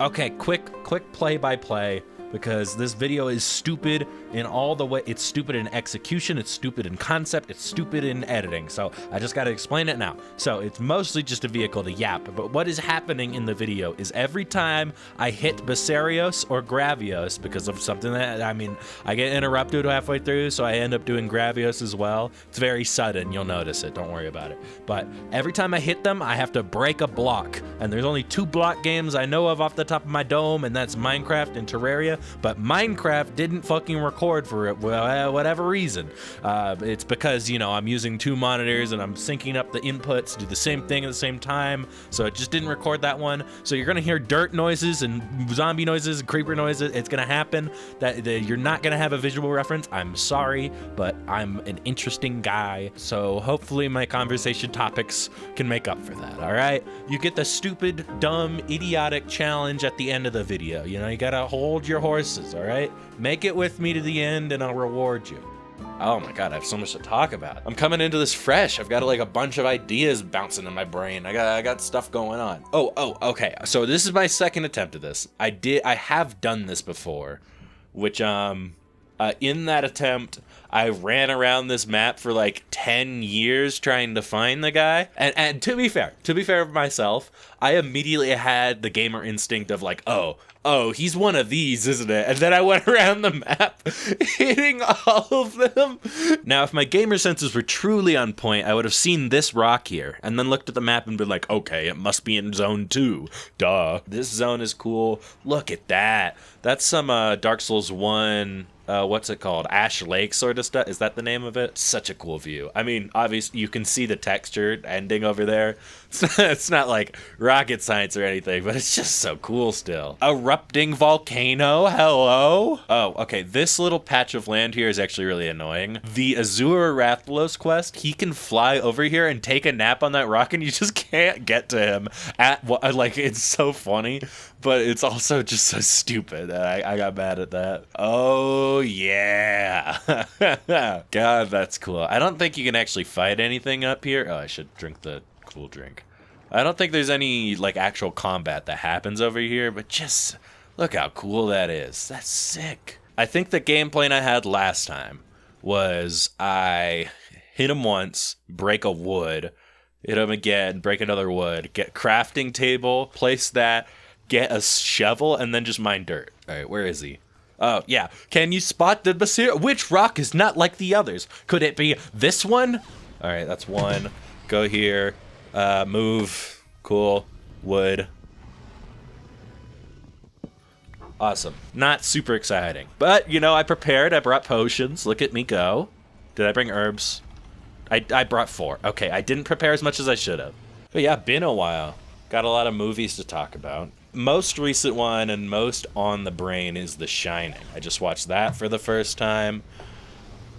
Okay, quick play-by-play, because this video is stupid in all the way. It's stupid in execution, it's stupid in concept, it's stupid in editing. So I just got to explain it now. So it's mostly just a vehicle to yap, but what is happening in the video is every time I hit Sillysong or Gravios, because of something that, I get interrupted halfway through, so I end up doing Gravios as well. It's very sudden, you'll notice it, don't worry about it. But every time I hit them, I have to break a block, and there's only 2 block games I know of off the top of my dome, and that's Minecraft and Terraria. But Minecraft didn't fucking record for it, whatever reason. It's because, I'm using 2 monitors and I'm syncing up the inputs to do the same thing at the same time, so it just didn't record that one. So you're gonna hear dirt noises and zombie noises and creeper noises. It's gonna happen. That you're not gonna have a visual reference. I'm sorry, but I'm an interesting guy, so hopefully my conversation topics can make up for that, all right? You get the stupid, dumb, idiotic challenge at the end of the video. You gotta hold your horses, all right? Make it with me to the end and I'll reward you. Oh my god, I have so much to talk about. I'm coming into this fresh. I've got like a bunch of ideas bouncing in my brain. I got stuff going on. Oh, okay. So this is my second attempt at this. I have done this before, which in that attempt, I ran around this map for like 10 years trying to find the guy. And to be fair to myself, I immediately had the gamer instinct of like, oh, he's one of these, isn't it? And then I went around the map hitting all of them. Now, if my gamer senses were truly on point, I would have seen this rock here and then looked at the map and been like, okay, it must be in zone 2. Duh. This zone is cool. Look at that. That's some Dark Souls 1... what's it called? Ash Lake sort of stuff. Is that the name of it? Such a cool view. Obviously, you can see the texture ending over there. It's not like rocket science or anything, but it's just so cool still. Erupting volcano. Hello? Oh, okay. This little patch of land here is actually really annoying. The Azure Rathalos quest, he can fly over here and take a nap on that rock, and you just can't get to him. It's so funny, but it's also just so stupid. I got mad at that. Oh, yeah. God, that's cool. I don't think you can actually fight anything up here. Oh, I should drink the cool drink. I don't think there's any like actual combat that happens over here, but just look how cool that is. That's sick. I think the game plan I had last time was I hit him once, break a wood, hit him again, break another wood, get crafting table, place that, get a shovel, and then just mine dirt. All right, where is he? Oh, yeah. Can you spot the Basir? Which rock is not like the others? Could it be this one? All right, that's one. Go here. Move. Cool. Wood. Awesome. Not super exciting. But, I prepared. I brought potions. Look at me go. Did I bring herbs? I brought 4. Okay, I didn't prepare as much as I should have. But yeah, been a while. Got a lot of movies to talk about. Most recent one and most on the brain is The Shining. I just watched that for the first time.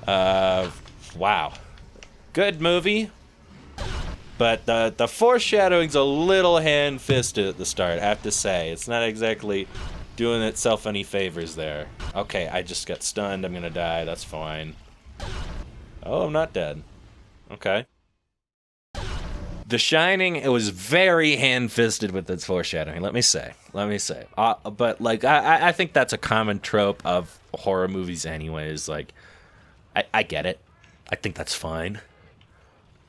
Wow. Good movie. But the foreshadowing's a little hand-fisted at the start, I have to say. It's not exactly doing itself any favors there. Okay, I just got stunned. I'm gonna die. That's fine. Oh, I'm not dead. Okay. The Shining, it was very hand-fisted with its foreshadowing, let me say. But, I think that's a common trope of horror movies anyways. I get it. I think that's fine.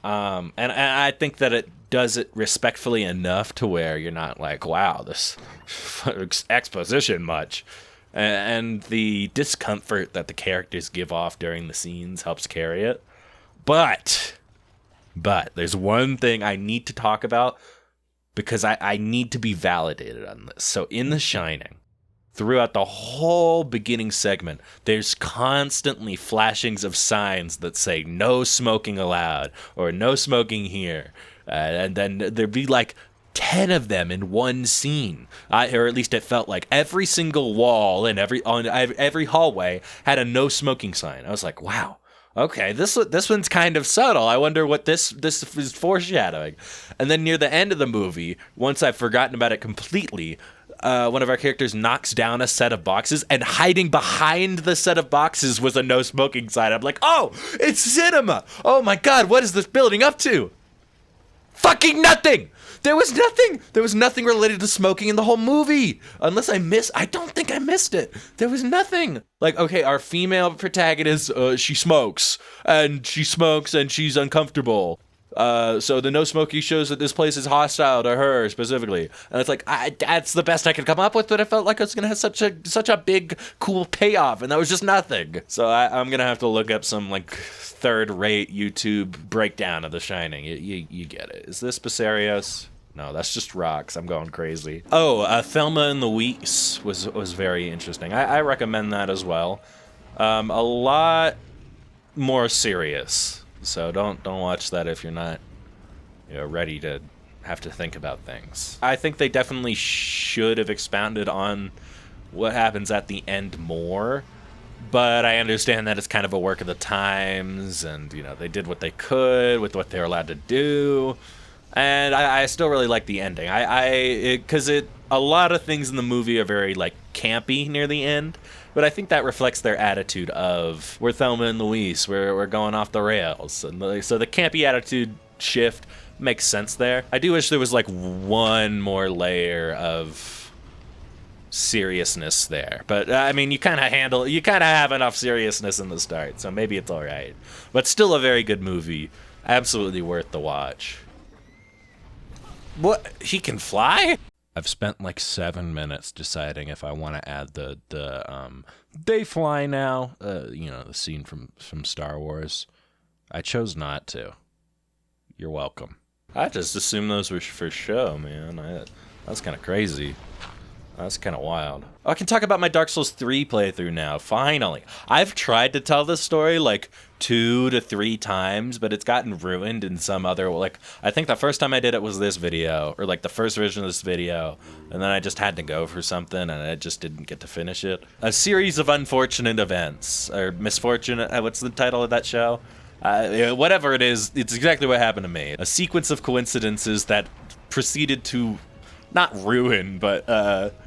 And I think that it does it respectfully enough to where you're not like, wow, this exposition much. And the discomfort that the characters give off during the scenes helps carry it. But there's one thing I need to talk about because I need to be validated on this. So in The Shining, throughout the whole beginning segment, there's constantly flashings of signs that say no smoking allowed or no smoking here. And then there'd be like 10 of them in one scene. Or at least it felt like every single wall and every hallway had a no smoking sign. I was like, wow. Okay, this one's kind of subtle. I wonder what this is foreshadowing. And then near the end of the movie, once I've forgotten about it completely, one of our characters knocks down a set of boxes, and hiding behind the set of boxes was a no smoking sign. I'm like, oh, it's cinema. Oh my God, what is this building up to? Fucking nothing. There was nothing. There was nothing related to smoking in the whole movie. Unless I don't think I missed it. There was nothing. Like, okay, our female protagonist, she smokes and she's uncomfortable. So the no smoking shows that this place is hostile to her specifically, and it's like that's the best I could come up with. But I felt like it was gonna have such a big cool payoff, and that was just nothing. So I'm gonna have to look up some like third-rate YouTube breakdown of The Shining. You get it. Is this Basarios? No, that's just rocks. I'm going crazy. Oh, Thelma and Louise was very interesting. I recommend that as well. A lot more serious. So don't watch that if you're not, ready to have to think about things. I think they definitely should have expounded on what happens at the end more, but I understand that it's kind of a work of the times, and they did what they could with what they were allowed to do, and I still really like the ending. Because a lot of things in the movie are very like campy near the end. But I think that reflects their attitude of, we're Thelma and Louise, we're going off the rails. And so the campy attitude shift makes sense there. I do wish there was like one more layer of seriousness there. But I mean, you kind of have enough seriousness in the start, so maybe it's all right. But still a very good movie. Absolutely worth the watch. What? He can fly? I've spent like 7 minutes deciding if I want to add the they fly now, the scene from Star Wars. I chose not to. You're welcome. I just assumed those were for show, man. That's kind of crazy. That's kind of wild. I can talk about my Dark Souls 3 playthrough now, finally. I've tried to tell this story like 2 to 3 times, but it's gotten ruined in some other, like, I think the first time I did it was this video, or like the first version of this video, and then I just had to go for something, and I just didn't get to finish it. A series of unfortunate events, or misfortune, what's the title of that show? Whatever it is, it's exactly what happened to me. A sequence of coincidences that proceeded to not ruin, but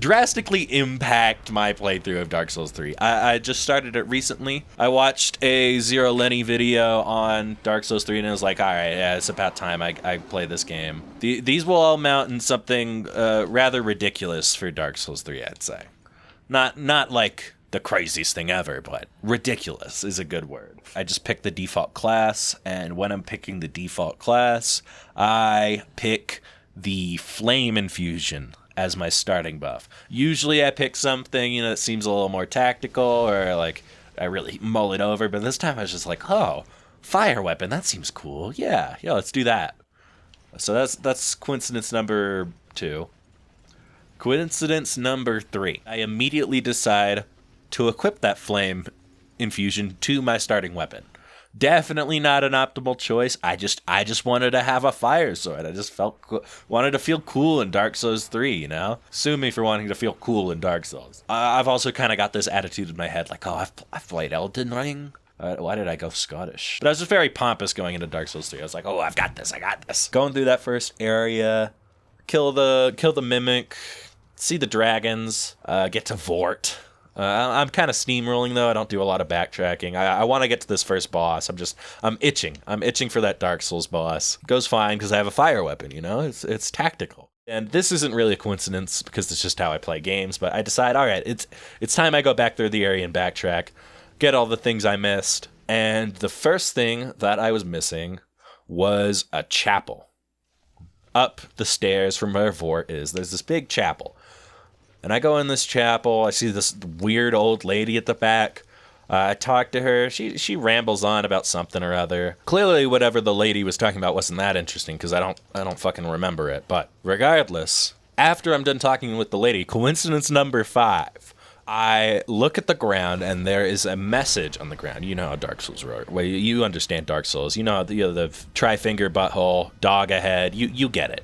drastically impact my playthrough of Dark Souls 3. I just started it recently. I watched a Zero Lenny video on Dark Souls 3, and it was like, all right, yeah, it's about time I play this game. These will all mount in something rather ridiculous for Dark Souls 3, I'd say. Not like the craziest thing ever, but ridiculous is a good word. I just picked the default class, and when I'm picking the default class, I pick the Flame Infusion as my starting buff. Usually I pick something, that seems a little more tactical, or like I really mull it over, but this time I was just like, oh, fire weapon, that seems cool. Yeah, let's do that. So that's coincidence number 2. Coincidence number 3. I immediately decide to equip that Flame Infusion to my starting weapon. Definitely not an optimal choice. I just wanted to have a fire sword. I just wanted to feel cool in Dark Souls 3, Sue me for wanting to feel cool in Dark Souls. I've also kind of got this attitude in my head, like, oh, I've played Elden Ring. Why did I go Scottish? But I was just very pompous going into Dark Souls 3. I was like, oh, I got this. Going through that first area, kill the mimic, see the dragons, get to Vort. I'm kind of steamrolling, though. I don't do a lot of backtracking. I want to get to this first boss. I'm itching. I'm itching for that Dark Souls boss. Goes fine because I have a fire weapon, It's tactical. And this isn't really a coincidence because it's just how I play games, but I decide, all right, it's time I go back through the area and backtrack, get all the things I missed. And the first thing that I was missing was a chapel. Up the stairs from where Vort is, there's this big chapel. And I go in this chapel, I see this weird old lady at the back. I talk to her, she rambles on about something or other. Clearly whatever the lady was talking about wasn't that interesting because I don't fucking remember it. But regardless, after I'm done talking with the lady, coincidence number 5, I look at the ground and there is a message on the ground. You know how Dark Souls work. Well, you understand Dark Souls. You know the tri-finger butthole, dog ahead, you get it.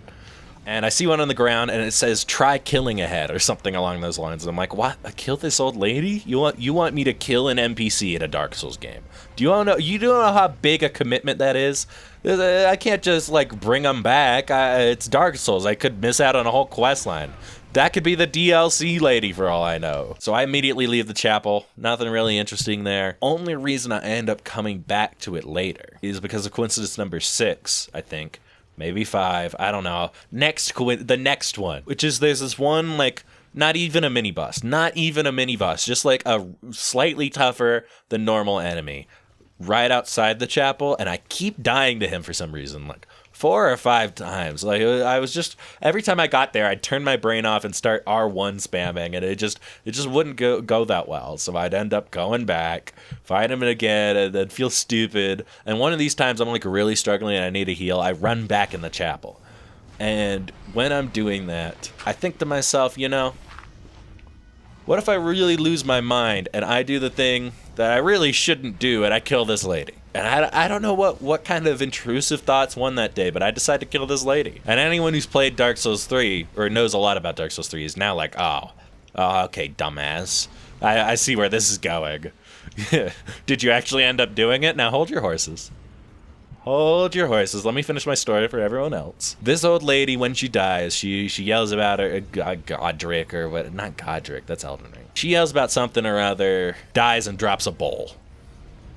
And I see one on the ground, and it says, try killing ahead, or something along those lines. And I'm like, what? Kill this old lady? You want me to kill an NPC in a Dark Souls game? You don't know how big a commitment that is? I can't just, bring them back. It's Dark Souls. I could miss out on a whole quest line. That could be the DLC lady for all I know. So I immediately leave the chapel. Nothing really interesting there. Only reason I end up coming back to it later is because of coincidence number 6, I think, maybe 5. I don't know. The next one, which is there's this one like not even a mini boss, just like a slightly tougher than normal enemy, right outside the chapel, and I keep dying to him for some reason, like 4 or 5 times. Like I was just every time I got there, I'd turn my brain off and start R1 spamming, and it just wouldn't go that well. So I'd end up going back, fight him again, and then feel stupid. And one of these times, I'm like really struggling and I need a heal. I run back in the chapel, and when I'm doing that, I think to myself, what if I really lose my mind and I do the thing that I really shouldn't do and I kill this lady? And I don't know what kind of intrusive thoughts won that day, but I decided to kill this lady. And anyone who's played Dark Souls 3 or knows a lot about Dark Souls 3 is now like, oh okay, dumbass. I see where this is going. Did you actually end up doing it? Now hold your horses. Hold your horses. Let me finish my story for everyone else. This old lady, when she dies, she yells about her Godric or what? Not Godric. That's Elden Ring. She yells about something or other, dies and drops a bowl.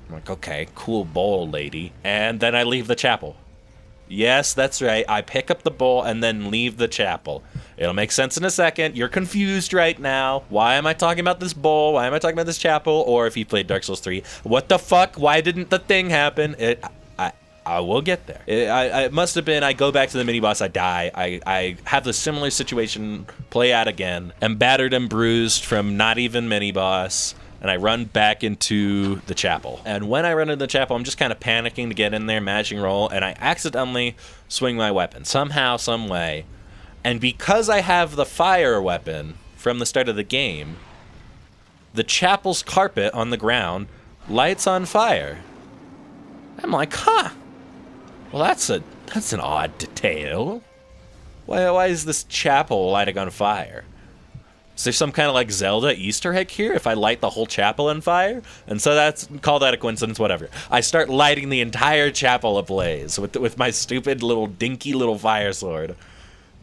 I'm like, okay, cool bowl, lady. And then I leave the chapel. Yes, that's right. I pick up the bowl and then leave the chapel. It'll make sense in a second. You're confused right now. Why am I talking about this bowl? Why am I talking about this chapel? Or if you played Dark Souls 3, what the fuck? Why didn't the thing happen? I will get there. It must have been, I go back to the mini-boss, I die. I have the similar situation play out again. I'm battered and bruised from not even mini-boss, and I run back into the chapel. And when I run into the chapel, I'm just kind of panicking to get in there, mashing roll, and I accidentally swing my weapon. Somehow, some way. And because I have the fire weapon from the start of the game, the chapel's carpet on the ground lights on fire. I'm like, huh. Well, that's an odd detail. Why is this chapel lighting on fire? Is there some kind of like Zelda Easter egg here if I light the whole chapel on fire? And so call that a coincidence, whatever. I start lighting the entire chapel ablaze with my stupid little dinky little fire sword.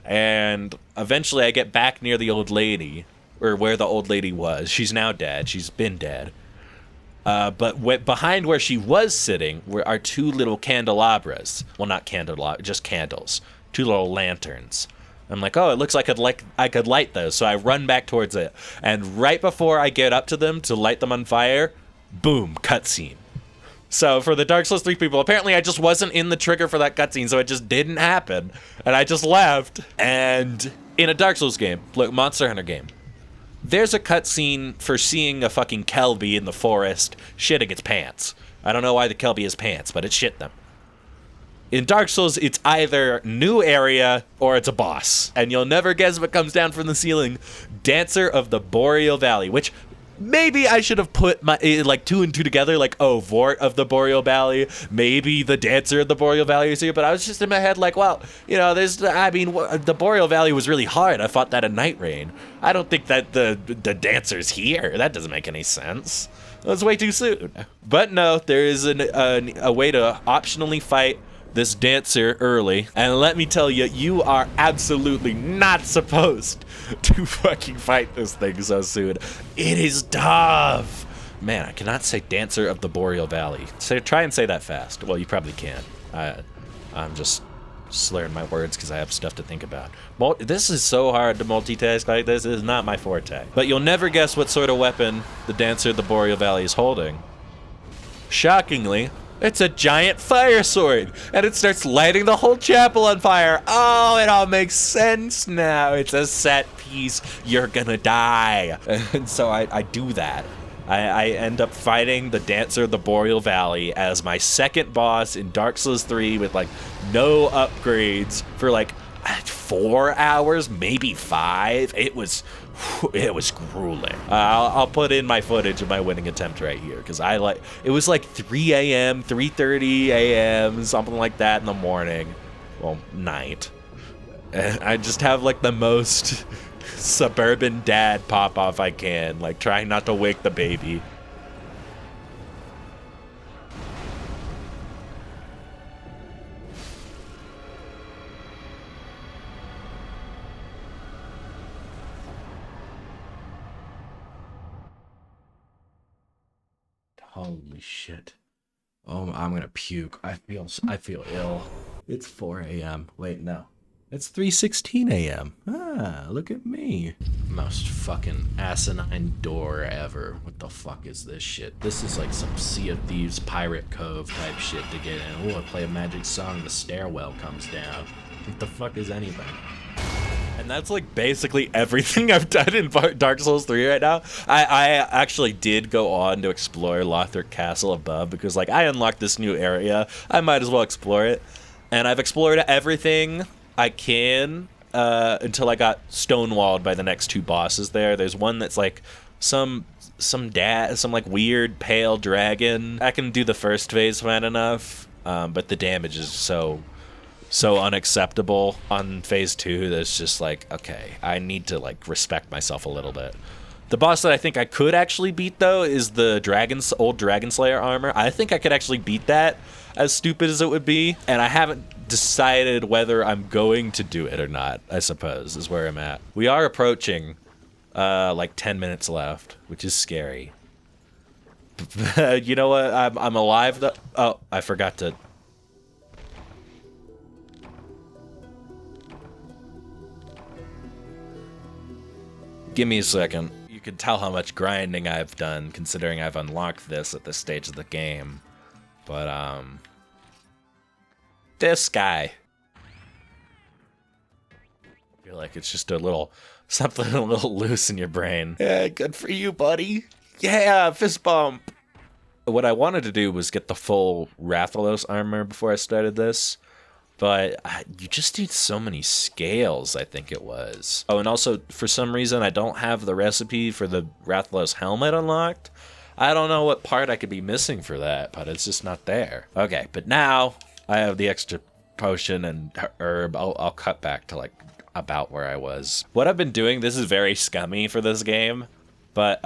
And eventually I get back near the old lady, or where the old lady was. She's now dead. She's been dead. But behind where she was sitting are 2 little candelabras. Well, not candelabras, just candles. 2 little lanterns. I'm like, oh, it looks like I could light those. So I run back towards it. And right before I get up to them to light them on fire, boom, cutscene. So for the Dark Souls 3 people, apparently I just wasn't in the trigger for that cutscene, so it just didn't happen. And I just left. And in a Dark Souls game, look, Monster Hunter game, there's a cutscene for seeing a fucking Kelby in the forest shitting its pants. I don't know why the Kelby has pants, but it shit them. In Dark Souls, it's either new area or it's a boss. And you'll never guess what comes down from the ceiling. Dancer of the Boreal Valley, which maybe I should have put my 2 and 2 together, like, oh, Vort of the Boreal Valley, maybe the Dancer of the Boreal Valley is here, but I was just in my head like, well, the Boreal Valley was really hard. I fought that in Night Rain. I don't think that the Dancer's here. That doesn't make any sense. It was way too soon. But no, there is a way to optionally fight this Dancer early, and let me tell you, you are absolutely not supposed to fucking fight this thing so soon. It is tough. Man, I cannot say Dancer of the Boreal Valley. Try and say that fast. Well, you probably can. I'm just slurring my words because I have stuff to think about. This is so hard to multitask like this. It is not my forte. But you'll never guess what sort of weapon the Dancer of the Boreal Valley is holding. Shockingly, it's a giant fire sword, and it starts lighting the whole chapel on fire. Oh, it all makes sense now. It's a set piece. You're gonna die. And so I do that. I end up fighting the Dancer of the Boreal Valley as my second boss in Dark Souls 3 with like no upgrades for like 4 hours, maybe 5. It was grueling. I'll put in my footage of my winning attempt right here because it was like 3 a.m., 3:30 a.m., something like that in the morning. Well, night. And I just have like the most suburban dad pop off I can, like trying not to wake the baby. Holy shit. Oh, I'm gonna puke. I feel ill. It's 4 a.m. Wait, no. It's 3:16 a.m. Ah, look at me. Most fucking asinine door ever. What the fuck is this shit? This is like some Sea of Thieves Pirate Cove type shit to get in. Oh, I play a magic song, the stairwell comes down. What the fuck is anything? And that's like basically everything I've done in Dark Souls 3 right now. I actually did go on to explore Lothric Castle above because like I unlocked this new area. I might as well explore it. And I've explored everything I can until I got stonewalled by the next two bosses there. There's one that's like some like weird pale dragon. I can do the first phase fine enough, but the damage is so unacceptable on phase 2 that it's just like, okay, I need to like respect myself a little bit. The boss that I think I could actually beat though is the old Dragon Slayer armor. I think I could actually beat that, as stupid as it would be, and I haven't decided whether I'm going to do it or not, I suppose, is where I'm at. We are approaching like 10 minutes left, which is scary. You know what? I'm alive though. Oh, I forgot to. Give me a second. You can tell how much grinding I've done, considering I've unlocked this at this stage of the game. But, this guy. I feel like it's just something a little loose in your brain. Yeah, good for you, buddy. Yeah, fist bump. What I wanted to do was get the full Rathalos armor before I started this. But you just need so many scales, I think it was. Oh, and also, for some reason, I don't have the recipe for the Rathalos helmet unlocked. I don't know what part I could be missing for that, but it's just not there. Okay, but now I have the extra potion and herb. I'll cut back to, like, about where I was. What I've been doing, this is very scummy for this game, but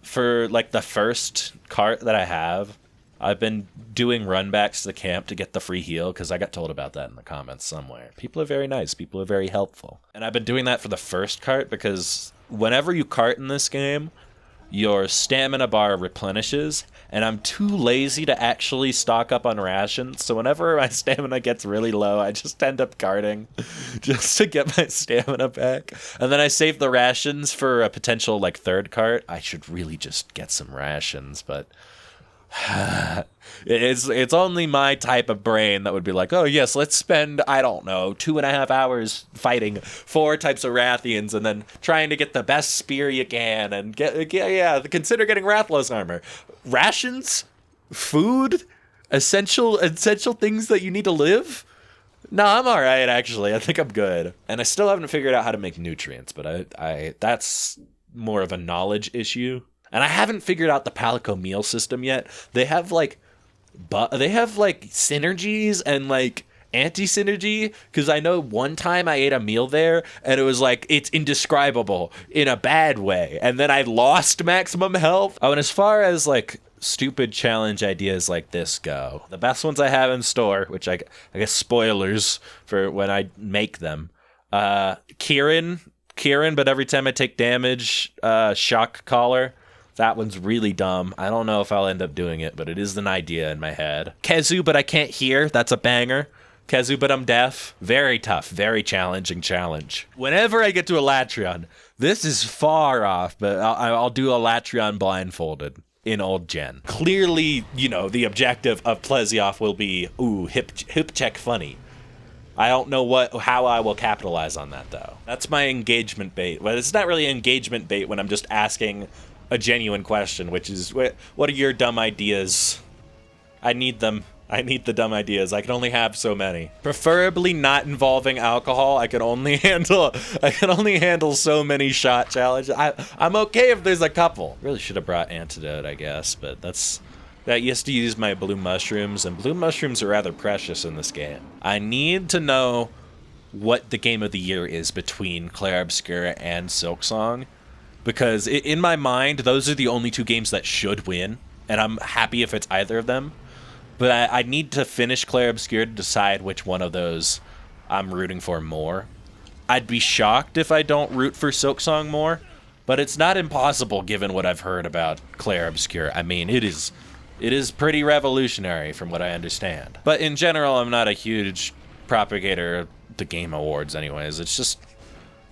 for, like, the first cart that I have, I've been doing runbacks to the camp to get the free heal, because I got told about that in the comments somewhere. People are very nice. People are very helpful. And I've been doing that for the first cart, because whenever you cart in this game, your stamina bar replenishes, and I'm too lazy to actually stock up on rations, so whenever my stamina gets really low, I just end up carting just to get my stamina back. And then I save the rations for a potential, like, third cart. I should really just get some rations, but it's only my type of brain that would be like, oh yes, let's spend, I don't know, 2.5 hours fighting 4 types of Rathians and then trying to get the best spear you can and consider getting Rathalos armor. Rations? Food? Essential things that you need to live? No, I'm alright actually. I think I'm good. And I still haven't figured out how to make nutrients, but I that's more of a knowledge issue. And I haven't figured out the Palico meal system yet. They have like synergies and like anti-synergy, because I know one time I ate a meal there and it was like, it's indescribable in a bad way, and then I lost maximum health. Oh, and as far as like stupid challenge ideas like this go, the best ones I have in store, which I guess spoilers for when I make them, Kieran, but every time I take damage, shock collar. That one's really dumb. I don't know if I'll end up doing it, but it is an idea in my head. Kezu, but I can't hear. That's a banger. Kezu, but I'm deaf. Very tough. Very challenging challenge. Whenever I get to Elatrion, this is far off, but I'll do Elatrion blindfolded in old gen. Clearly, you know, the objective of Plesioff will be, ooh, hip check funny. I don't know how I will capitalize on that, though. That's my engagement bait. Well, it's not really engagement bait when I'm just asking a genuine question, which is, what are your dumb ideas? I need them. I need the dumb ideas. I can only have so many. Preferably not involving alcohol. I can only handle so many shot challenges. I'm okay if there's a couple. Really should have brought antidote, I guess, but that used to use my blue mushrooms, and blue mushrooms are rather precious in this game. I need to know what the game of the year is between Clair Obscura and Silksong, because in my mind, those are the only 2 games that should win, and I'm happy if it's either of them. But I need to finish Clair Obscura to decide which one of those I'm rooting for more. I'd be shocked if I don't root for Silksong more, but it's not impossible given what I've heard about Clair Obscura. I mean, it is pretty revolutionary from what I understand. But in general, I'm not a huge propagator of the Game Awards anyways. It's just,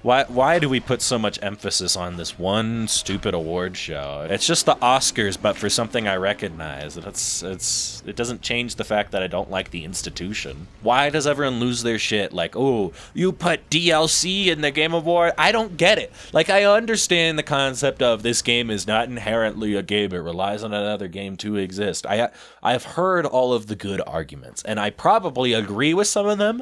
why do we put so much emphasis on this one stupid award show? It's just the Oscars, but for something I recognize. It doesn't change the fact that I don't like the institution. Why does everyone lose their shit? Like, oh, you put DLC in the Game Award? I don't get it. Like, I understand the concept of this game is not inherently a game. It relies on another game to exist. I've heard all of the good arguments, and I probably agree with some of them.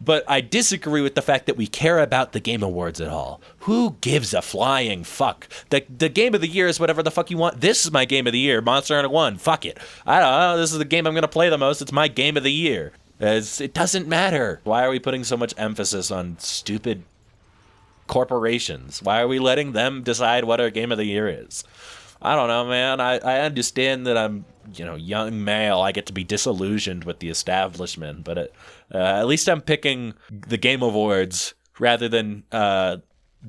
But I disagree with the fact that we care about the Game Awards at all. Who gives a flying fuck? The Game of the Year is whatever the fuck you want. This is my Game of the Year, Monster Hunter 1. Fuck it. I don't know. This is the game I'm going to play the most. It's my Game of the Year. It doesn't matter. Why are we putting so much emphasis on stupid corporations? Why are we letting them decide what our Game of the Year is? I don't know, man. I understand that I'm, young male. I get to be disillusioned with the establishment, but at least I'm picking the Game Awards rather than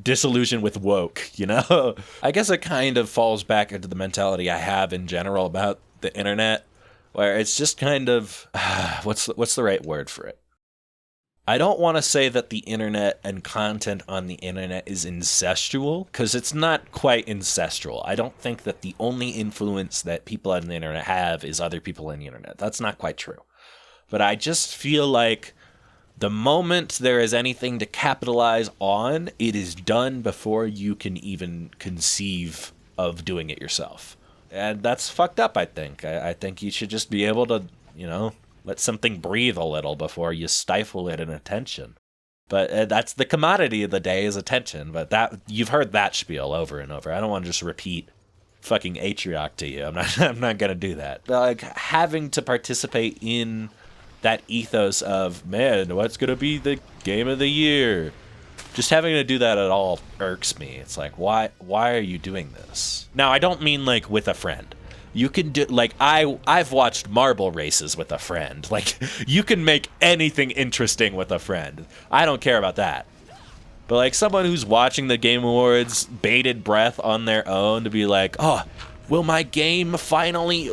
disillusioned with woke, I guess it kind of falls back into the mentality I have in general about the internet, where it's just kind of, what's the right word for it? I don't want to say that the internet and content on the internet is incestual, because it's not quite incestual. I don't think that the only influence that people on the internet have is other people on the internet. That's not quite true. But I just feel like the moment there is anything to capitalize on, it is done before you can even conceive of doing it yourself. And that's fucked up, I think. I think you should just be able to, let something breathe a little before you stifle it in attention. But that's the commodity of the day is attention. But that you've heard that spiel over and over. I don't want to just repeat fucking Atrioc to you. I'm not gonna do that. But like having to participate in that ethos of, man, what's gonna be the Game of the Year? Just having to do that at all irks me. It's like, why are you doing this? Now, I don't mean like with a friend. You can do, like, I've watched marble races with a friend. Like, you can make anything interesting with a friend. I don't care about that. But, like, someone who's watching the Game Awards, bated breath on their own to be like, oh, will my game finally,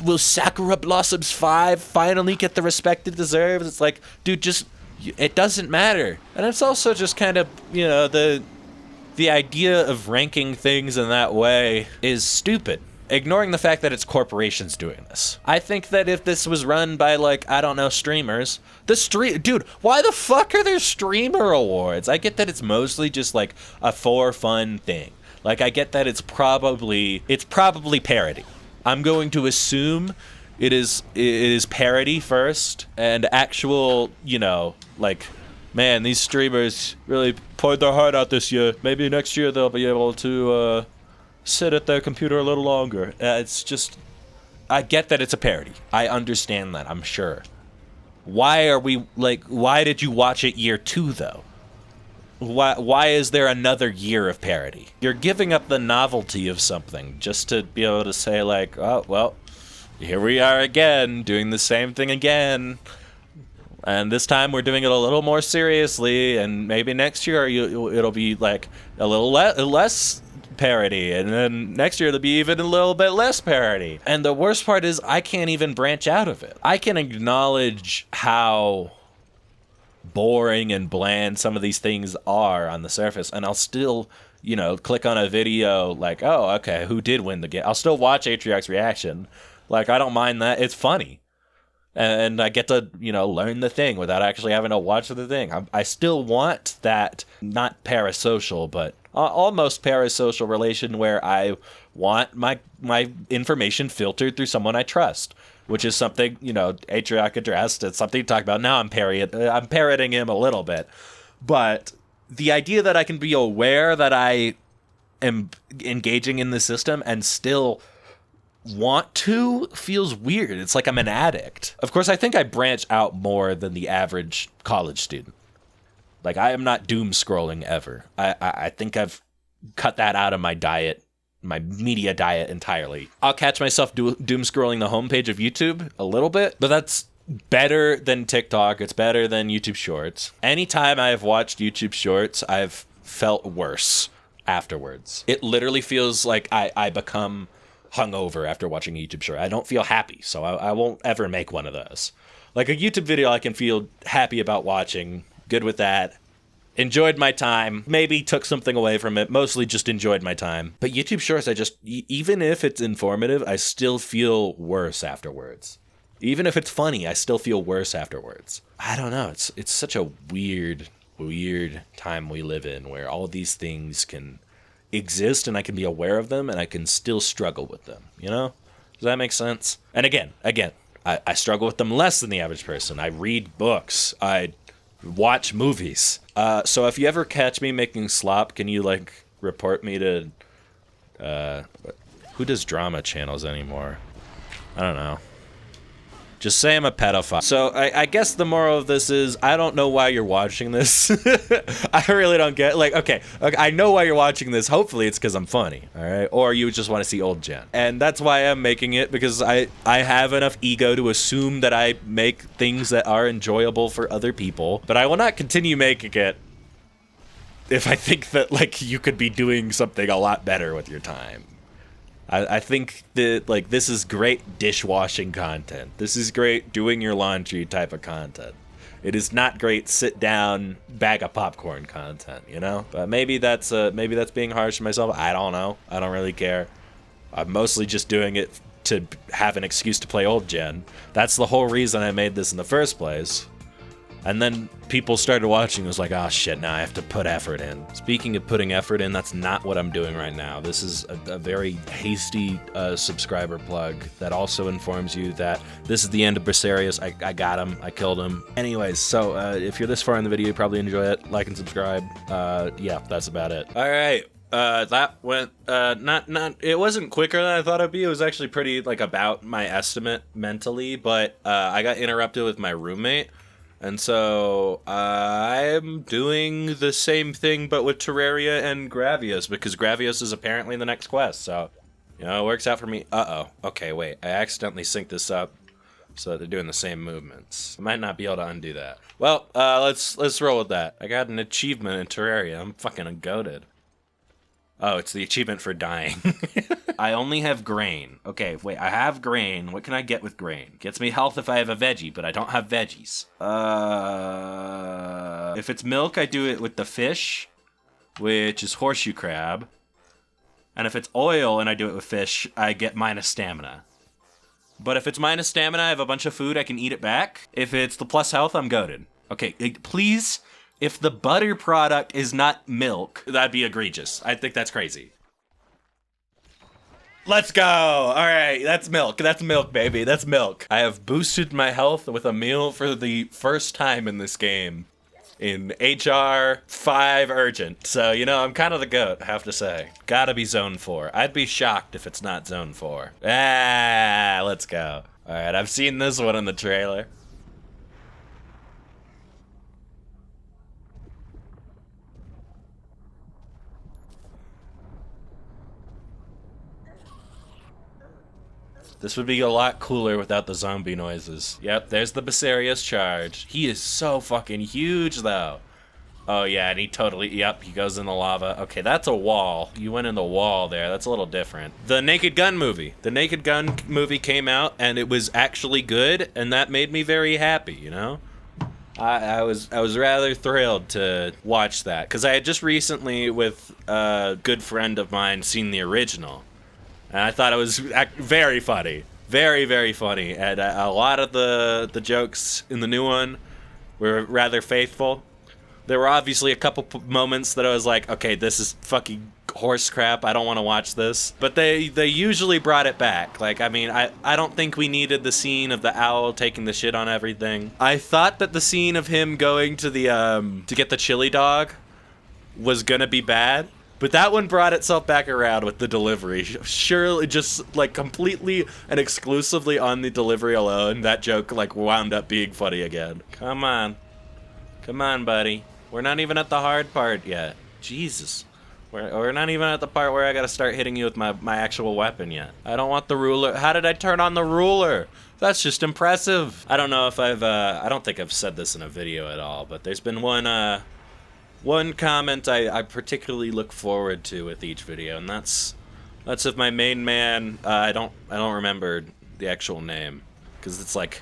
will Sakura Blossoms 5 finally get the respect it deserves? It's like, dude, just, it doesn't matter. And it's also just kind of, the idea of ranking things in that way is stupid. Ignoring the fact that it's corporations doing this. I think that if this was run by, like, I don't know, streamers, dude, why the fuck are there streamer awards? I get that it's mostly just, like, a for fun thing. Like, I get that it's probably parody. I'm going to assume it is parody first, and actual, like, man, these streamers really poured their heart out this year. Maybe next year they'll be able to, sit at their computer a little longer. It's just, I get that it's a parody. I understand that, I'm sure. Why did you watch it year 2 though? Why is there another year of parody? You're giving up the novelty of something just to be able to say like, oh, well, here we are again, doing the same thing again. And this time we're doing it a little more seriously, and maybe next year it'll be like a little less parody, and then next year there'll be even a little bit less parody. And the worst part is I can't even branch out of it. I can acknowledge how boring and bland some of these things are on the surface, and I'll still, click on a video like, oh, okay, who did win the game? I'll still watch Atrioc's reaction. Like, I don't mind that. It's funny. And I get to, learn the thing without actually having to watch the thing. I still want that, not parasocial, but almost parasocial relation where I want my information filtered through someone I trust, which is something, Atrioc addressed. It's something to talk about. Now I'm parroting him a little bit. But the idea that I can be aware that I am engaging in the system and still want to feels weird. It's like I'm an addict. Of course, I think I branch out more than the average college student. Like, I am not doom scrolling ever. I think I've cut that out of my diet, my media diet entirely. I'll catch myself doom scrolling the homepage of YouTube a little bit, but that's better than TikTok. It's better than YouTube Shorts. Anytime I've watched YouTube Shorts, I've felt worse afterwards. It literally feels like I become hungover after watching a YouTube short. I don't feel happy, so I won't ever make one of those. Like a YouTube video I can feel happy about watching, good with that. Enjoyed my time, maybe took something away from it, mostly just enjoyed my time. But YouTube Shorts, even if it's informative, I still feel worse afterwards. Even if it's funny, I still feel worse afterwards. I don't know, it's such a weird time we live in where all these things can exist and I can be aware of them and I can still struggle with them, you know? Does that make sense? And again, I struggle with them less than the average person. I read books, I watch movies. So if you ever catch me making slop, can you like report me to who does drama channels anymore? I don't know. Just say I'm a pedophile. So I guess the moral of this is I don't know why you're watching this. I really don't get, like, okay, I know why you're watching this. Hopefully it's because I'm funny, all right? Or you just want to see old Jen. And that's why I'm making it, because I have enough ego to assume that I make things that are enjoyable for other people. But I will not continue making it if I think that, like, you could be doing something a lot better with your time. I think that, like, this is great dishwashing content. This is great doing your laundry type of content. It is not great sit down bag of popcorn content, you know? But maybe that's being harsh on myself. I don't know. I don't really care. I'm mostly just doing it to have an excuse to play old Jen. That's the whole reason I made this in the first place. And then people started watching. It was like, oh shit, now I have to put effort in. Speaking of putting effort in, that's not what I'm doing right now. This is a very hasty subscriber plug that also informs you that this is the end of Bracerius. I got him. I killed him. Anyways, so if you're this far in the video, you probably enjoy it. Like and subscribe. Yeah, that's about it. All right. That went, it wasn't quicker than I thought it'd be. It was actually pretty, like, about my estimate mentally, but I got interrupted with my roommate. And so I'm doing the same thing, but with Terraria and Gravios, because Gravios is apparently the next quest. So, you know, it works out for me. Uh-oh. Okay, wait. I accidentally synced this up so that they're doing the same movements. I might not be able to undo that. Well, let's roll with that. I got an achievement in Terraria. I'm fucking goated. Oh, it's the achievement for dying. I only have grain. Okay, wait, I have grain. What can I get with grain? Gets me health if I have a veggie, but I don't have veggies. If it's milk, I do it with the fish, which is horseshoe crab. And if it's oil and I do it with fish, I get minus stamina. But if it's minus stamina, I have a bunch of food, I can eat it back. If it's the plus health, I'm goated. Okay, please... If the butter product is not milk, that'd be egregious. I think that's crazy. Let's go. All right, that's milk. That's milk, baby. That's milk. I have boosted my health with a meal for the first time in this game in HR 5 Urgent. So, you know, I'm kind of the goat, I have to say. Gotta be Zone 4. I'd be shocked if it's not Zone 4. Ah, let's go. All right, I've seen this one in the trailer. This would be a lot cooler without the zombie noises. Yep, there's the Bracerius charge. He is so fucking huge, though. Oh, yeah, and he totally... Yep, he goes in the lava. Okay, that's a wall. You went in the wall there. That's a little different. The Naked Gun movie. The Naked Gun movie came out, and it was actually good, and that made me very happy, you know? I was rather thrilled to watch that, because I had just recently, with a good friend of mine, seen the original. And I thought it was very funny. Very, very funny. And a lot of the jokes in the new one were rather faithful. There were obviously a couple moments that I was like, okay, this is fucking horse crap. I don't want to watch this. But they usually brought it back. Like, I mean, I don't think we needed the scene of the owl taking the shit on everything. I thought that the scene of him going to the, to get the chili dog was gonna be bad. But that one brought itself back around with the delivery. Surely, just, like, completely and exclusively on the delivery alone, that joke, like, wound up being funny again. Come on. Come on, buddy. We're not even at the hard part yet. Jesus. We're not even at the part where I gotta start hitting you with my actual weapon yet. I don't want the ruler. How did I turn on the ruler? That's just impressive. I don't know if I don't think I've said this in a video at all, but there's been one comment I particularly look forward to with each video, and that's if my main man, I don't remember the actual name, because it's like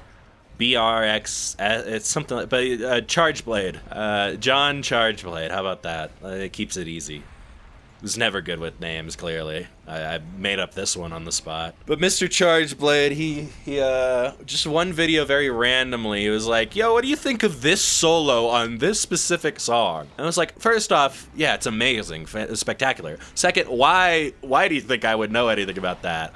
BRX, it's something like, but Charge Blade. John Charge Blade, how about that? It keeps it easy. Was never good with names, clearly. I made up this one on the spot. But Mr. Charge Blade, he just one video very randomly, he was like, yo, what do you think of this solo on this specific song? And I was like, first off, yeah, it's amazing, spectacular. Second, why do you think I would know anything about that?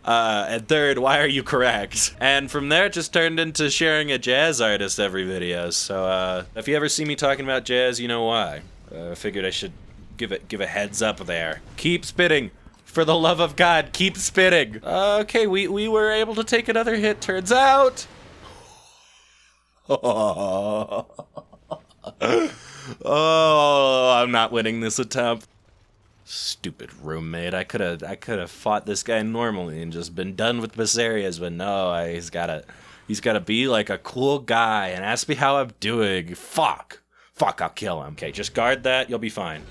And third, why are you correct? And from there, it just turned into sharing a jazz artist every video. So if you ever see me talking about jazz, you know why. I figured I should give a heads up there. Keep spitting. For the love of God, keep spitting. Okay, we were able to take another hit, turns out. Oh, I'm not winning this attempt. Stupid roommate. I could have fought this guy normally and just been done with this areas, but no, he's gotta be like a cool guy and ask me how I'm doing. Fuck, I'll kill him. Okay, just guard that, you'll be fine.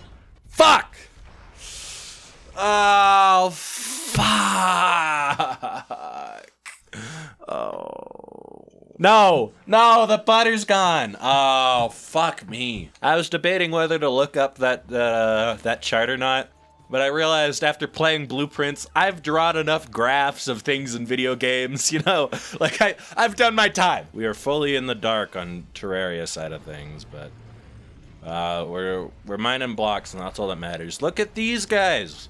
Fuck! Oh, fuck! Oh. No, the butter's gone. Oh, fuck me. I was debating whether to look up that chart or not, but I realized after playing Blueprints, I've drawn enough graphs of things in video games, you know? Like, I've done my time. We are fully in the dark on Terraria side of things, but we're mining blocks, and that's all that matters. Look at these guys.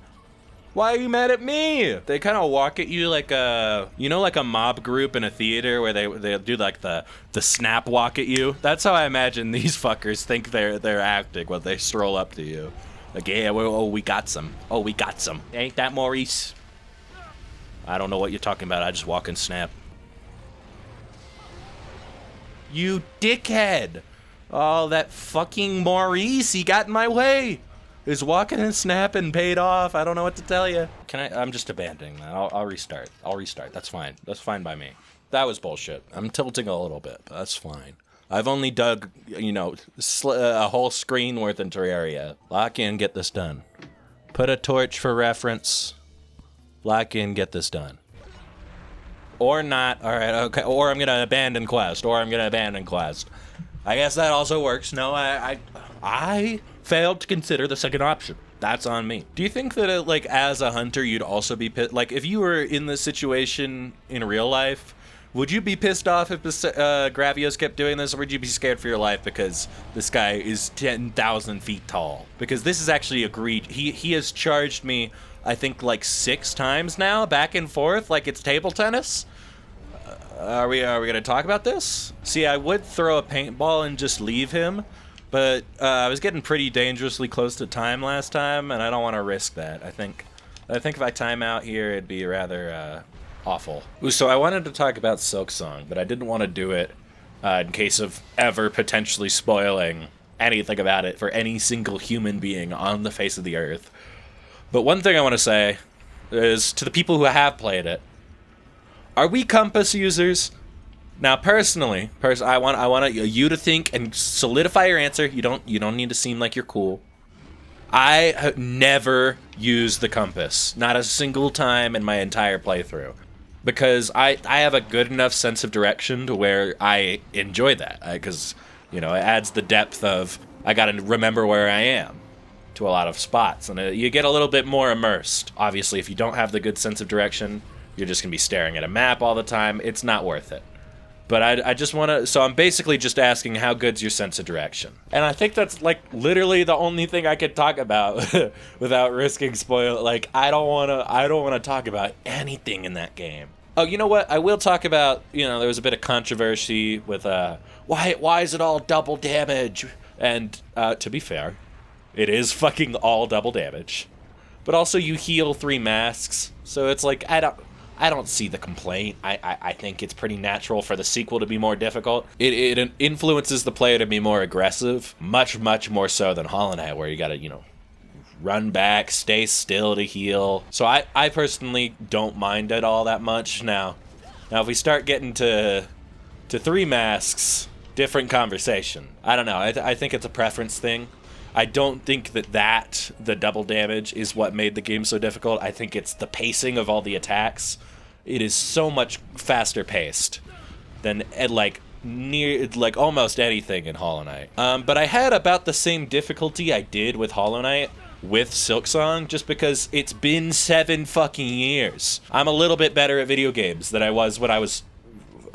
Why are you mad at me? They kind of walk at you like like a mob group in a theater where they do like the snap walk at you. That's how I imagine these fuckers think they're acting when they stroll up to you. Like, yeah, we got some. Oh, we got some. Ain't that Maurice? I don't know what you're talking about. I just walk and snap. You dickhead. Oh, that fucking Maurice, he got in my way. His walking and snapping paid off. I don't know what to tell you. I'm just abandoning that. I'll restart. That's fine. That's fine by me. That was bullshit. I'm tilting a little bit, but that's fine. I've only dug, a whole screen worth in Terraria. Lock in, get this done. Put a torch for reference. Lock in, get this done. Or not. All right, okay. Or I'm gonna abandon quest. I guess that also works. No, I failed to consider the second option. That's on me. Do you think that, as a hunter, you'd also be pissed? Like, if you were in this situation in real life, would you be pissed off if Gravios kept doing this, or would you be scared for your life because this guy is 10,000 feet tall? Because this is actually agreed. He has charged me, I think, 6 times now, back and forth, like it's table tennis. Are we gonna talk about this? See, I would throw a paintball and just leave him, but I was getting pretty dangerously close to time last time, and I don't want to risk that. I think if I time out here, it'd be rather awful. So I wanted to talk about Silksong, but I didn't want to do it in case of ever potentially spoiling anything about it for any single human being on the face of the earth. But one thing I want to say is to the people who have played it, are we compass users? Now, personally, I want you to think and solidify your answer. You don't need to seem like you're cool. I have never used the compass, not a single time in my entire playthrough, because I have a good enough sense of direction to where I enjoy that, because it adds the depth of I got to remember where I am to a lot of spots, and you get a little bit more immersed. Obviously, if you don't have the good sense of direction, you're just gonna be staring at a map all the time. It's not worth it. But I just want to, so I'm basically just asking how good's your sense of direction. And I think that's literally the only thing I could talk about without risking spoil. I don't want to talk about anything in that game. Oh, you know what? I will talk about, there was a bit of controversy with why is it all double damage? And to be fair, it is fucking all double damage. But also you heal 3 masks. So it's I don't see the complaint. I think it's pretty natural for the sequel to be more difficult. It influences the player to be more aggressive, much, much more so than Hollow Knight, where you gotta, run back, stay still to heal. So I personally don't mind it all that much. Now if we start getting to 3 masks, different conversation. I don't know. I think it's a preference thing. I don't think that the double damage is what made the game so difficult. I think it's the pacing of all the attacks. It is so much faster paced than like almost anything in Hollow Knight. But I had about the same difficulty I did with Hollow Knight with Silksong, just because it's been 7 fucking years. I'm a little bit better at video games than I was when I was,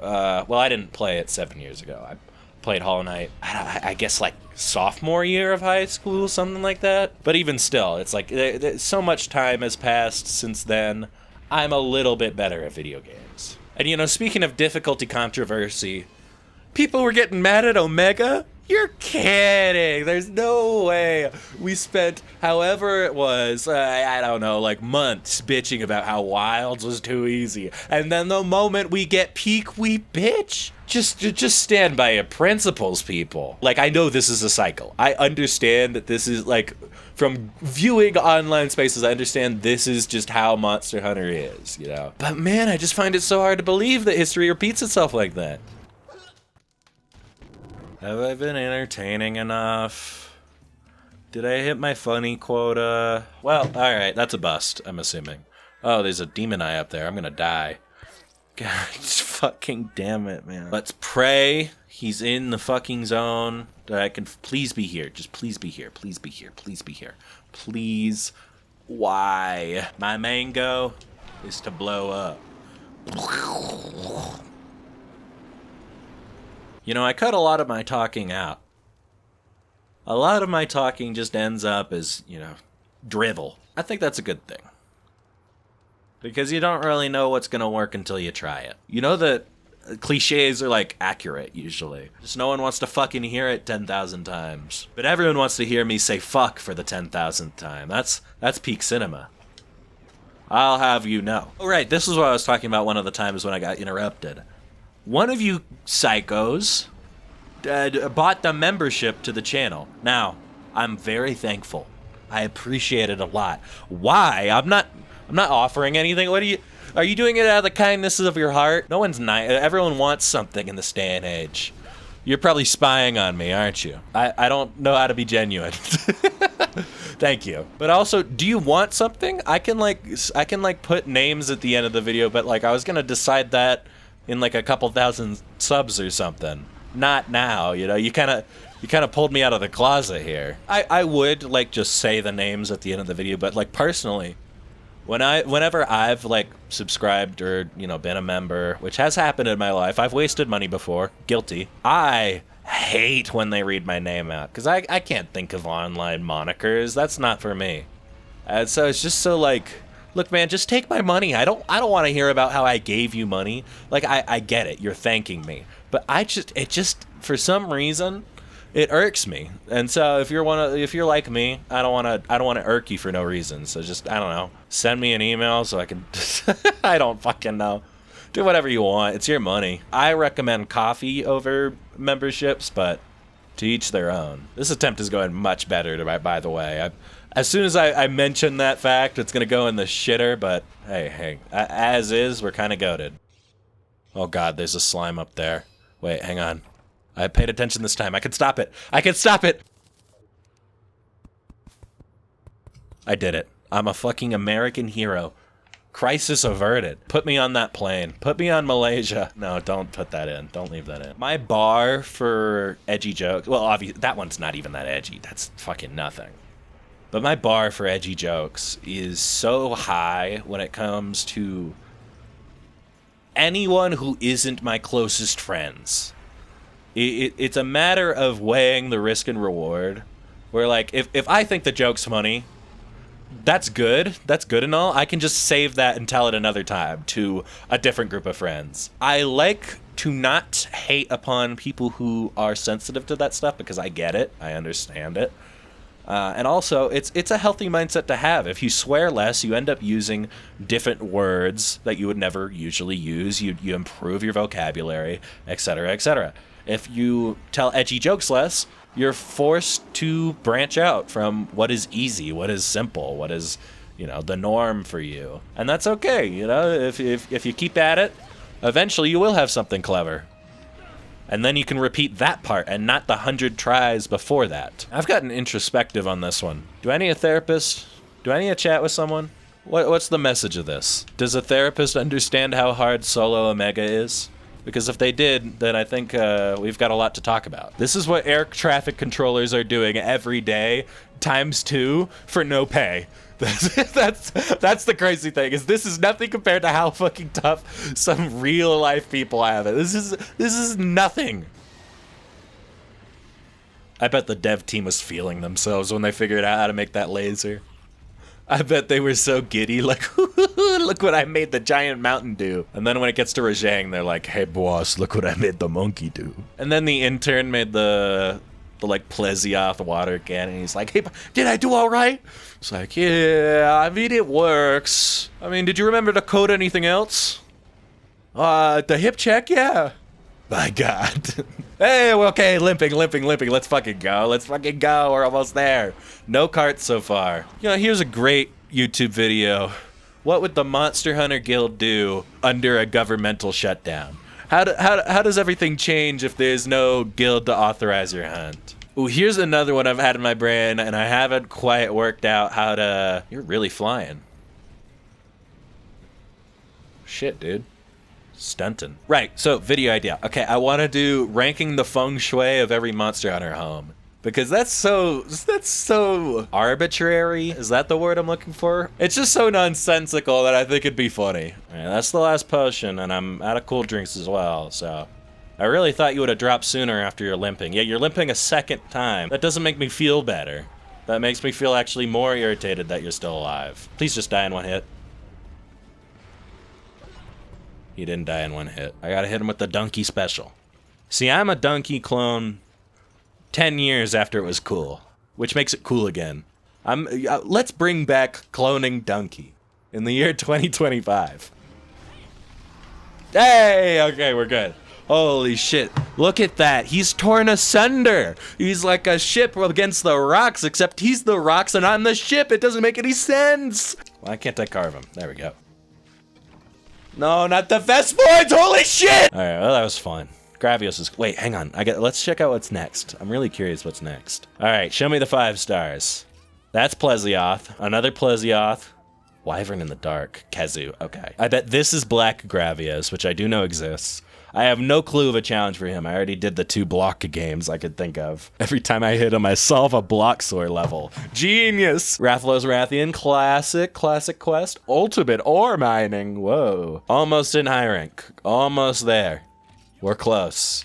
well, I didn't play it 7 years ago. I played Hollow Knight, I guess like sophomore year of high school, something like that. But even still, it's like so much time has passed since then. I'm a little bit better at video games. And you know, speaking of difficulty controversy, people were getting mad at Omega? You're kidding. There's no way. We spent however it was, I don't know, like months bitching about how Wilds was too easy. And then the moment we get peak, we bitch. Just stand by your principles, people. Like, I know this is a cycle. I understand that this is, like, from viewing online spaces, I understand this is just how Monster Hunter is, you know? But man, I just find it so hard to believe that history repeats itself like that. Have I been entertaining enough? Did I hit my funny quota? Well, alright, that's a bust, I'm assuming. Oh, there's a demon eye up there. I'm gonna die. God, fucking damn it, man. Let's pray he's in the fucking zone. That I can please be here. Just please be here. Please be here. Please be here. Please. Why? My main goal is to blow up. You know, I cut a lot of my talking out. A lot of my talking just ends up as, you know, drivel. I think that's a good thing. Because you don't really know what's going to work until you try it. You know that cliches are, like, accurate, usually. Just no one wants to fucking hear it 10,000 times. But everyone wants to hear me say fuck for the 10,000th time. That's peak cinema. I'll have you know. Oh, right, this is what I was talking about one of the times when I got interrupted. One of you psychos bought the membership to the channel. Now, I'm very thankful. I appreciate it a lot. Why? I'm not offering anything. Are you doing it out of the kindness of your heart? No one's nice. Everyone wants something in this day and age. You're probably spying on me, aren't you? I don't know how to be genuine. Thank you. But also, do you want something? I can put names at the end of the video, but like I was gonna decide that in like a couple thousand subs or something. Not now, you know. You kind of pulled me out of the closet here. I would like just say the names at the end of the video, but like personally, whenever I've like subscribed or, you know, been a member, which has happened in my life, I've wasted money before, guilty. I hate when they read my name out, because I can't think of online monikers. That's not for me. And so it's just so like, look, man, just take my money. I don't want to hear about how I gave you money. Like, I get it. You're thanking me. But it just, for some reason, it irks me. And so if you're like me, I don't want to irk you for no reason. So just, I don't know, send me an email so I can, I don't fucking know. Do whatever you want. It's your money. I recommend coffee over memberships, but to each their own. This attempt is going much better, by the way. As soon as I mention that fact, it's going to go in the shitter, but hey, as is, we're kind of goated. Oh god, there's a slime up there. Wait, hang on. I paid attention this time. I can stop it. I can stop it! I did it. I'm a fucking American hero. Crisis averted. Put me on that plane. Put me on Malaysia. No, don't put that in. Don't leave that in. My bar for edgy jokes, well, obviously, that one's not even that edgy. That's fucking nothing. But my bar for edgy jokes is so high when it comes to anyone who isn't my closest friends. It's a matter of weighing the risk and reward. Where, like, if I think the joke's funny, that's good and all. I can just save that and tell it another time to a different group of friends. I like to not hate upon people who are sensitive to that stuff, because I get it. I understand it. And also, it's a healthy mindset to have. If you swear less, you end up using different words that you would never usually use. You improve your vocabulary, etc., etc. If you tell edgy jokes less, you're forced to branch out from what is easy, what is simple, what is, you know, the norm for you. And that's okay, you know? If you keep at it, eventually you will have something clever. And then you can repeat that part and not the 100 tries before that. I've gotten introspective on this one. Do I need a therapist? Do I need to chat with someone? What's the message of this? Does a therapist understand how hard solo Omega is? because if they did, then I think we've got a lot to talk about. This is what air traffic controllers are doing every day, ×2 for no pay. That's the crazy thing, is this is nothing compared to how fucking tough some real life people have it. This is nothing. I bet the dev team was feeling themselves when they figured out how to make that laser. I bet they were so giddy, like, look what I made the giant mountain do. And then when it gets to Rajang, they're like, hey boss, look what I made the monkey do. And then the intern made the like Plesioth water cannon. He's like, hey, did I do all right? It's like, yeah, I mean, it works. I mean, did you remember to code anything else? The hip check, yeah. My God. Hey, okay, limping. Let's fucking go. We're almost there. No carts so far. You know, here's a great YouTube video. What would the Monster Hunter Guild do under a governmental shutdown? How does everything change if there's no guild to authorize your hunt? Ooh, here's another one I've had in my brain, and I haven't quite worked out how to... You're really flying. Shit, dude. Stunting. Right, so video idea. Okay, I want to do ranking the feng shui of every Monster Hunter home. Because that's so arbitrary. Is that the word I'm looking for? It's just so nonsensical that I think it'd be funny. All right, that's the last potion, and I'm out of cool drinks as well, so... I really thought you would have dropped sooner after you're limping. Yeah, you're limping a second time. That doesn't make me feel better. That makes me feel actually more irritated that you're still alive. Please just die in one hit. He didn't die in one hit. I gotta hit him with the donkey special. See, I'm a donkey clone 10 years after it was cool, which makes it cool again. Let's bring back cloning donkey in the year 2025. Hey, okay, we're good. Holy shit, look at that. He's torn asunder. He's like a ship against the rocks, except he's the rocks and I'm the ship. It doesn't make any sense. Why can't I carve him? There we go. No, not the Vespoids, holy shit! All right, well, that was fun. Gravios is, wait, hang on. Let's check out what's next. I'm really curious what's next. All right, show me the 5 stars. That's Plesioth, another Plesioth. Wyvern in the dark, Kezu, okay. I bet this is Black Gravios, which I do know exists. I have no clue of a challenge for him. I already did the 2 block games I could think of. Every time I hit him, I solve a block soar level. Genius! Rathalos Rathian, classic quest. Ultimate ore mining, whoa. Almost in high rank, almost there. We're close.